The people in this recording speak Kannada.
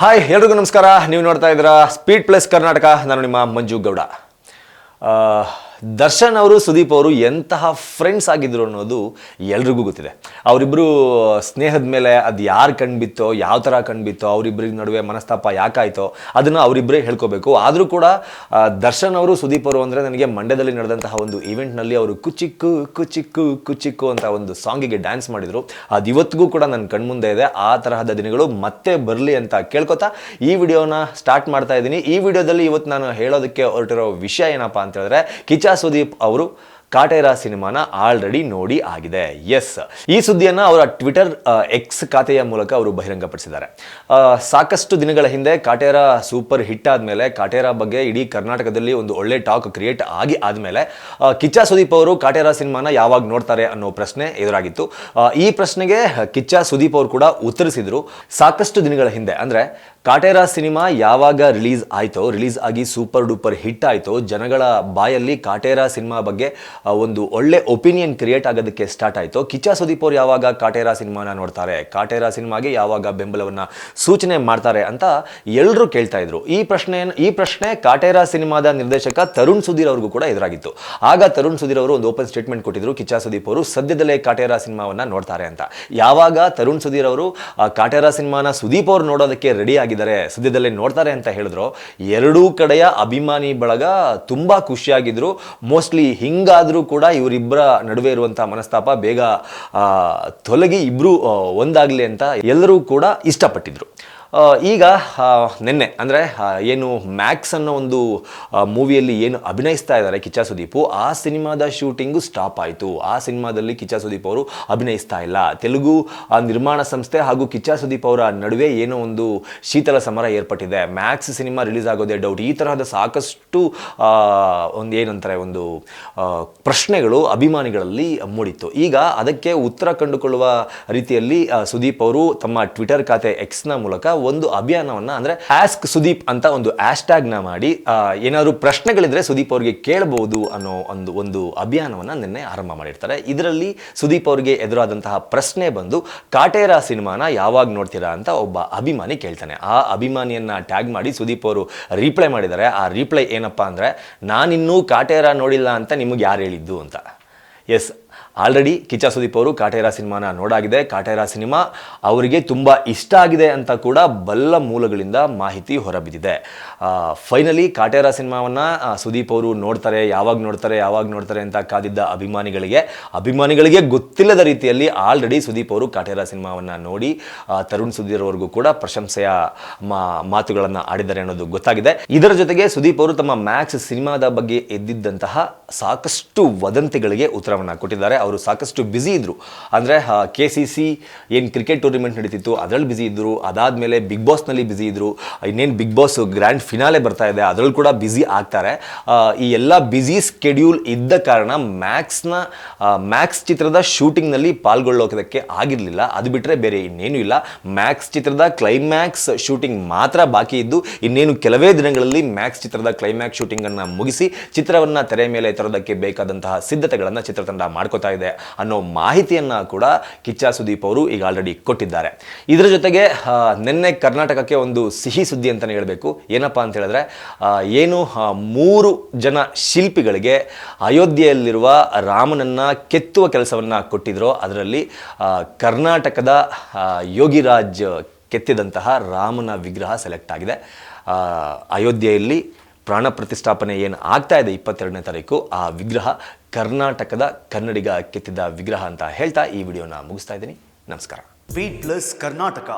ಹಾಯ್ ಎಲ್ರಿಗೂ ನಮಸ್ಕಾರ. ನೀವು ನೋಡ್ತಾ ಇದ್ದೀರಾ ಸ್ಪೀಡ್ ಪ್ಲಸ್ ಕರ್ನಾಟಕ. ನಾನು ನಿಮ್ಮ ಮಂಜು ಗೌಡ. ದರ್ಶನ್ ಅವರು ಸುದೀಪ್ ಅವರು ಎಂತಹ ಫ್ರೆಂಡ್ಸ್ ಆಗಿದ್ರು ಅನ್ನೋದು ಎಲ್ರಿಗೂ ಗೊತ್ತಿದೆ. ಅವರಿಬ್ಬರು ಸ್ನೇಹದ ಮೇಲೆ ಅದು ಯಾರು ಕಣ್ಬಿತ್ತೋ, ಯಾವ ಥರ ಕಣ್ಬಿತ್ತೋ, ಅವರಿಬ್ಬರಿಗೆ ನಡುವೆ ಮನಸ್ತಾಪ ಯಾಕಾಯ್ತೋ ಅದನ್ನು ಅವರಿಬ್ಬರೇ ಹೇಳ್ಕೋಬೇಕು. ಆದರೂ ಕೂಡ ದರ್ಶನ್ ಅವರು ಸುದೀಪ್ ಅವರು ಅಂದರೆ ನನಗೆ ಮಂಡ್ಯದಲ್ಲಿ ನಡೆದಂತಹ ಒಂದು ಈವೆಂಟ್ನಲ್ಲಿ ಅವರು ಕುಚಿಕ್ಕು ಕುಚಿಕ್ಕು ಕುಚಿಕ್ಕು ಅಂತ ಒಂದು ಸಾಂಗಿಗೆ ಡ್ಯಾನ್ಸ್ ಮಾಡಿದರು. ಅದು ಇವತ್ತಿಗೂ ಕೂಡ ನನ್ನ ಕಣ್ಮುಂದೆ ಇದೆ. ಆ ತರಹದ ದಿನಗಳು ಮತ್ತೆ ಬರಲಿ ಅಂತ ಕೇಳ್ಕೊತಾ ಈ ವಿಡಿಯೋನ ಸ್ಟಾರ್ಟ್ ಮಾಡ್ತಾ ಇದ್ದೀನಿ. ಈ ವಿಡಿಯೋದಲ್ಲಿ ಇವತ್ತು ನಾನು ಹೇಳೋದಕ್ಕೆ ಹೊರಟಿರೋ ವಿಷಯ ಏನಪ್ಪ ಅಂತ ಹೇಳಿದ್ರೆ, ಕಿಚ್ಚ ಸುದೀಪ್ ಅವರು ಕಾಟೇರ ಸಿನಿಮಾನ ಆಲ್ರೆಡಿ ನೋಡಿ ಆಗಿದೆ. ಎಸ್, ಈ ಸುದ್ದಿಯನ್ನು ಅವರ ಟ್ವಿಟರ್ ಎಕ್ಸ್ ಖಾತೆಯ ಮೂಲಕ ಅವರು ಬಹಿರಂಗಪಡಿಸಿದ್ದಾರೆ. ಸಾಕಷ್ಟು ದಿನಗಳ ಹಿಂದೆ ಕಾಟೇರ ಸೂಪರ್ ಹಿಟ್ ಆದಮೇಲೆ, ಕಾಟೇರ ಬಗ್ಗೆ ಇಡೀ ಕರ್ನಾಟಕದಲ್ಲಿ ಒಂದು ಒಳ್ಳೆ ಟಾಕ್ ಕ್ರಿಯೇಟ್ ಆದಮೇಲೆ ಕಿಚ್ಚ ಸುದೀಪ್ ಅವರು ಕಾಟೇರ ಸಿನಿಮಾನ ಯಾವಾಗ ನೋಡ್ತಾರೆ ಅನ್ನೋ ಪ್ರಶ್ನೆ ಎದುರಾಗಿತ್ತು. ಈ ಪ್ರಶ್ನೆಗೆ ಕಿಚ್ಚ ಸುದೀಪ್ ಅವರು ಕೂಡ ಉತ್ತರಿಸಿದರು. ಸಾಕಷ್ಟು ದಿನಗಳ ಹಿಂದೆ ಅಂದರೆ ಕಾಟೇರ ಸಿನಿಮಾ ಯಾವಾಗ ರಿಲೀಸ್ ಆಗಿ ಸೂಪರ್ ಡೂಪರ್ ಹಿಟ್ ಆಯಿತು, ಜನಗಳ ಬಾಯಲ್ಲಿ ಕಾಟೇರ ಸಿನಿಮಾ ಬಗ್ಗೆ ಒಂದು ಒಳ್ಳೆ ಒಪಿನಿಯನ್ ಕ್ರಿಯೇಟ್ ಆಗೋದಕ್ಕೆ ಸ್ಟಾರ್ಟ್ ಆಯಿತು. ಕಿಚ್ಚ ಸುದೀಪ್ ಅವರು ಯಾವಾಗ ಕಾಟೇರ ಸಿನಿಮಾನ ನೋಡ್ತಾರೆ, ಕಾಟೇರ ಸಿನಿಮಾಗೆ ಯಾವಾಗ ಬೆಂಬಲವನ್ನು ಸೂಚನೆ ಮಾಡ್ತಾರೆ ಅಂತ ಎಲ್ಲರೂ ಕೇಳ್ತಾ ಇದ್ರು. ಈ ಪ್ರಶ್ನೆ ಕಾಟೇರ ಸಿನಿಮಾದ ನಿರ್ದೇಶಕ ತರುಣ್ ಸುಧೀರ್ ಅವ್ರಿಗೂ ಕೂಡ ಎದುರಾಗಿತ್ತು. ಆಗ ತರುಣ್ ಸುಧೀರ್ ಅವರು ಒಂದು ಓಪನ್ ಸ್ಟೇಟ್ಮೆಂಟ್ ಕೊಟ್ಟಿದ್ರು, ಕಿಚ್ಚ ಸುದೀಪ್ ಅವರು ಸದ್ಯದಲ್ಲೇ ಕಾಟೇರ ಸಿನಿಮಾವನ್ನ ನೋಡ್ತಾರೆ ಅಂತ. ಯಾವಾಗ ತರುಣ್ ಸುಧೀರ್ ಅವರು ಕಾಟೇರ ಸಿನಿಮಾನ ಸುದೀಪ್ ಅವರು ನೋಡೋದಕ್ಕೆ ರೆಡಿ ಆಗಿದ್ದಾರೆ, ಸದ್ಯದಲ್ಲೇ ನೋಡ್ತಾರೆ ಅಂತ ಹೇಳಿದ್ರು, ಎರಡೂ ಕಡೆಯ ಅಭಿಮಾನಿ ಬಳಗ ತುಂಬಾ ಖುಷಿಯಾಗಿದ್ರು. ಮೋಸ್ಟ್ಲಿ ಹಿಂಗಾದ್ರೂ ಕೂಡ ಇವರಿಬ್ಬರ ನಡುವೆ ಇರುವಂತಹ ಮನಸ್ತಾಪ ಬೇಗ ತೊಲಗಿ ಇಬ್ರು ಒಂದಾಗ್ಲಿ ಅಂತ ಎಲ್ಲರೂ ಕೂಡ ಇಷ್ಟಪಟ್ಟಿದ್ರು. ಈಗ ನಿನ್ನೆ ಅಂದರೆ ಏನು ಮ್ಯಾಕ್ಸ್ ಅನ್ನೋ ಒಂದು ಮೂವಿಯಲ್ಲಿ ಏನು ಅಭಿನಯಿಸ್ತಾ ಇದ್ದಾರೆ ಕಿಚ್ಚ ಸುದೀಪು, ಆ ಸಿನಿಮಾದ ಶೂಟಿಂಗು ಸ್ಟಾಪ್ ಆಯಿತು. ಆ ಸಿನಿಮಾದಲ್ಲಿ ಕಿಚ್ಚ ಸುದೀಪ್ ಅವರು ಅಭಿನಯಿಸ್ತಾ ಇಲ್ಲ. ತೆಲುಗು ನಿರ್ಮಾಣ ಸಂಸ್ಥೆ ಹಾಗೂ ಕಿಚ್ಚ ಸುದೀಪ್ ಅವರ ನಡುವೆ ಏನೋ ಒಂದು ಶೀತಲ ಸಮರ ಏರ್ಪಟ್ಟಿದೆ. ಮ್ಯಾಕ್ಸ್ ಸಿನಿಮಾ ರಿಲೀಸ್ ಆಗೋದೇ ಡೌಟ್. ಈ ತರಹದ ಸಾಕಷ್ಟು ಒಂದು ಪ್ರಶ್ನೆಗಳು ಅಭಿಮಾನಿಗಳಲ್ಲಿ ಮೂಡಿತ್ತು. ಈಗ ಅದಕ್ಕೆ ಉತ್ತರ ಕಂಡುಕೊಳ್ಳುವ ರೀತಿಯಲ್ಲಿ ಸುದೀಪ್ ಅವರು ತಮ್ಮ ಟ್ವಿಟರ್ ಖಾತೆ ಎಕ್ಸ್ನ ಮೂಲಕ ಒಂದು ಅಭಿಯಾನವನ್ನ, ಅಂದ್ರೆ ಆಸ್ಕ್ ಸುದೀಪ್ ಅಂತ ಒಂದು ಹ್ಯಾಶ್ಟ್ಯಾಗ್ ನ ಮಾಡಿ ಏನಾದ್ರು ಪ್ರಶ್ನೆಗಳಿದ್ರೆ ಸುದೀಪ್ ಅವರಿಗೆ ಕೇಳಬಹುದು ಅನ್ನೋ ಒಂದು ಅಭಿಯಾನವನ್ನ ನಿನ್ನೆ ಆರಂಭ ಮಾಡಿರ್ತಾರೆ. ಇದರಲ್ಲಿ ಸುದೀಪ್ ಅವರಿಗೆ ಎದುರಾದಂತಹ ಪ್ರಶ್ನೆ ಬಂದು, ಕಾಟೇರ ಸಿನಿಮಾನ ಯಾವಾಗ ನೋಡ್ತೀರಾ ಅಂತ ಒಬ್ಬ ಅಭಿಮಾನಿ ಕೇಳ್ತಾನೆ. ಆ ಅಭಿಮಾನಿಯನ್ನ ಟ್ಯಾಗ್ ಮಾಡಿ ಸುದೀಪ್ ಅವರು ರಿಪ್ಲೈ ಮಾಡಿದ್ದಾರೆ. ಆ ರಿಪ್ಲೈ ಏನಪ್ಪಾ ಅಂದ್ರೆ, ನಾನಿನ್ನೂ ಕಾಟೇರ ನೋಡಿಲ್ಲ ಅಂತ ನಿಮಗೆ ಯಾರು ಹೇಳಿದ್ದು ಅಂತ. ಎಸ್, ಆಲ್ರೆಡಿ ಕಿಚ್ಚ ಸುದೀಪ್ ಅವರು ಕಾಟೇರ ಸಿನಿಮಾನ ನೋಡಾಗಿದೆ. ಕಾಟೇರ ಸಿನಿಮಾ ಅವರಿಗೆ ತುಂಬ ಇಷ್ಟ ಆಗಿದೆ ಅಂತ ಕೂಡ ಬಲ್ಲ ಮೂಲಗಳಿಂದ ಮಾಹಿತಿ ಹೊರಬಿದ್ದಿದೆ. ಫೈನಲಿ ಕಾಟೇರ ಸಿನಿಮಾವನ್ನು ಸುದೀಪ್ ಅವರು ಯಾವಾಗ ನೋಡ್ತಾರೆ ಅಂತ ಕಾದಿದ್ದ ಅಭಿಮಾನಿಗಳಿಗೆ ಗೊತ್ತಿಲ್ಲದ ರೀತಿಯಲ್ಲಿ ಆಲ್ರೆಡಿ ಸುದೀಪ್ ಅವರು ಕಾಟೇರ ಸಿನಿಮಾವನ್ನು ನೋಡಿ ತರುಣ್ ಸುಧೀರ್ ಅವ್ರಿಗೂ ಕೂಡ ಪ್ರಶಂಸೆಯ ಮಾತುಗಳನ್ನು ಆಡಿದ್ದಾರೆ ಅನ್ನೋದು ಗೊತ್ತಾಗಿದೆ. ಇದರ ಜೊತೆಗೆ ಸುದೀಪ್ ಅವರು ತಮ್ಮ ಮ್ಯಾಕ್ಸ್ ಸಿನಿಮಾದ ಬಗ್ಗೆ ಎದ್ದಿದ್ದಂತಹ ಸಾಕಷ್ಟು ವದಂತಿಗಳಿಗೆ ಉತ್ತರವನ್ನು ಕೊಟ್ಟಿದ್ದಾರೆ. ಅವರು ಸಾಕಷ್ಟು ಬ್ಯುಸಿ ಇದ್ರು. ಅಂದರೆ KCC ಏನು ಕ್ರಿಕೆಟ್ ಟೂರ್ನಿಮೆಂಟ್ ನಡೀತಿತ್ತು ಅದರಲ್ಲಿ ಬ್ಯುಸಿ ಇದ್ದರು. ಅದಾದಮೇಲೆ ಬಿಗ್ ಬಾಸ್ನಲ್ಲಿ ಬ್ಯುಸಿ ಇದ್ದರು. ಇನ್ನೇನು ಬಿಗ್ ಬಾಸ್ ಗ್ರ್ಯಾಂಡ್ ಫಿನಾಲೆ ಬರ್ತಾ ಇದೆ, ಅದರಲ್ಲಿ ಕೂಡ ಬ್ಯುಸಿ ಆಗ್ತಾರೆ. ಈ ಎಲ್ಲ ಬ್ಯುಸಿ ಸ್ಕೆಡ್ಯೂಲ್ ಇದ್ದ ಕಾರಣ ಮ್ಯಾಕ್ಸ್ ಚಿತ್ರದ ಶೂಟಿಂಗ್ನಲ್ಲಿ ಪಾಲ್ಗೊಳ್ಳೋದಕ್ಕೆ ಆಗಿರಲಿಲ್ಲ. ಅದು ಬಿಟ್ಟರೆ ಬೇರೆ ಇನ್ನೇನು ಇಲ್ಲ. ಮ್ಯಾಕ್ಸ್ ಚಿತ್ರದ ಕ್ಲೈಮ್ಯಾಕ್ಸ್ ಶೂಟಿಂಗ್ ಮಾತ್ರ ಬಾಕಿ ಇದ್ದು, ಇನ್ನೇನು ಕೆಲವೇ ದಿನಗಳಲ್ಲಿ ಮ್ಯಾಕ್ಸ್ ಚಿತ್ರದ ಕ್ಲೈಮ್ಯಾಕ್ಸ್ ಶೂಟಿಂಗನ್ನು ಮುಗಿಸಿ ಚಿತ್ರವನ್ನು ತೆರೆ ಮೇಲೆ ತರೋದಕ್ಕೆ ಬೇಕಾದಂತಹ ಸಿದ್ಧತೆಗಳನ್ನು ಚಿತ್ರತಂಡ ಮಾಡ್ಕೋತಾ ಇದೆ ಅನ್ನೋ ಮಾಹಿತಿಯನ್ನ ಕೂಡ ಕಿಚ್ಚ ಸುದೀಪ್ ಅವರು ಈಗ ಆಲ್ರೆಡಿ ಕೊಟ್ಟಿದ್ದಾರೆ. ಇದರ ಜೊತೆಗೆ ನಿನ್ನೆ ಕರ್ನಾಟಕಕ್ಕೆ ಒಂದು ಸಿಹಿ ಸುದ್ದಿ ಅಂತಾನೆ ಹೇಳಬೇಕು. ಏನಪ್ಪಾ ಅಂತ ಹೇಳಿದ್ರೆ, ಏನು 3 ಜನ ಶಿಲ್ಪಿಗಳಿಗೆ ಅಯೋಧ್ಯೆಯಲ್ಲಿರುವ ರಾಮನನ್ನ ಕೆತ್ತುವ ಕೆಲಸವನ್ನ ಕೊಟ್ಟಿದ್ರು, ಅದರಲ್ಲಿ ಕರ್ನಾಟಕದ ಯೋಗಿರಾಜ್ ಕೆತ್ತಿದಂತಹ ರಾಮನ ವಿಗ್ರಹ ಸೆಲೆಕ್ಟ್ ಆಗಿದೆ. ಅಯೋಧ್ಯೆಯಲ್ಲಿ ಪ್ರಾಣ ಪ್ರತಿಷ್ಠಾಪನೆ ಏನು ಆಗ್ತಾ ಇದೆ 22ನೇ ತಾರೀಕು, ಆ ವಿಗ್ರಹ ಕರ್ನಾಟಕದ ಕನ್ನಡಿಗ ಕೆತ್ತಿದ ವಿಗ್ರಹ ಅಂತ ಹೇಳ್ತಾ ಈ ವಿಡಿಯೋನ ಮುಗಿಸ್ತಾ ಇದ್ದೀನಿ. ನಮಸ್ಕಾರ. Speed plus Karnataka.